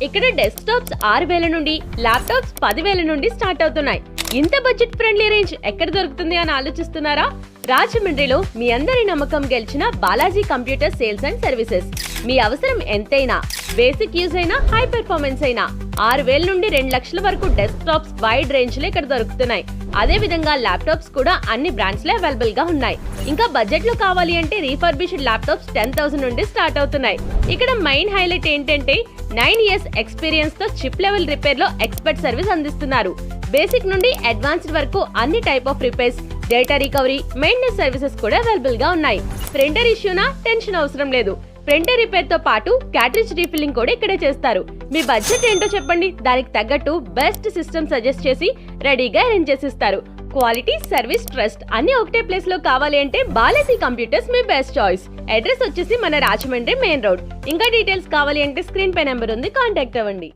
ఇక్కడ డెస్క్టాప్స్ 6,000 నుండి, ల్యాప్టాప్స్ 10,000 నుండి స్టార్ట్ అవుతున్నాయి. ఇంత బడ్జెట్ ఫ్రెండ్లీ రేంజ్ ఎక్కడ దొరుకుతుంది అని ఆలోచిస్తున్నారా? రాజమండ్రిలో మీ అందరి నమ్మకం గెలిచిన Balaji computer sales and services. మీ అవసరం ఎంతైనా, బేసిక్ యూజ్ అయినా, హై పెర్ఫార్మెన్స్ అయినా 6,000 నుండి 2 లక్షల వరకు డెస్క్టాప్స్ వైడ్ రేంజ్ లో ఇక్కడ దొరుకుతున్నాయి. అదే విధంగా ల్యాప్టాప్స్ కూడా అన్ని బ్రాండ్స్ లో అవైలబుల్ గా ఉన్నాయి. ఇంకా బడ్జెట్ లో కావాలి అంటే రీఫర్బిష్డ్ ల్యాప్టాప్స్ 10,000 నుండి స్టార్ట్ అవుతున్నాయి. ఇక్కడ మెయిన్ హైలైట్ ఏంటంటే 9 years ఎక్స్పీరియన్స్ తో చిప్ లెవెల్ రిపేర్ లో ఎక్స్పర్ట్ సర్వీస్ అందిస్తున్నారు. బేసిక్ నుండి అడ్వాన్స్డ్ వరకు అన్ని type of repairs, data recovery, maintenance services కూడా అవైలబుల్ గా ఉన్నాయి. ప్రింటర్ ఇష్యూనా టెన్షన్ అవసరం లేదు. ప్రింటర్ రిపేర్ తో పాటు క్యాట్రిడ్జ్ రీఫిల్లింగ్ కూడా ఇక్కడే చేస్తారు. మీ బడ్జెట్ ఏంటో చెప్పండి, దానికి తగ్గట్టు బెస్ట్ సిస్టమ్ సజెస్ట్ చేసి రెడీగా అరేంజ్ చేసిస్తారు. క్వాలిటీ, సర్వీస్, ట్రస్ట్ అన్ని ఒకటే ప్లేస్ లో కావాలి అంటే బాలాజీ కంప్యూటర్స్ మీ బెస్ట్ చాయిస్. అడ్రస్ వచ్చేసి మన రాజమండ్రి మెయిన్ రోడ్. ఇంకా డీటెయిల్స్ కావాలి అంటే స్క్రీన్ పై నెంబర్ ఉంది, కాంటాక్ట్ అవ్వండి.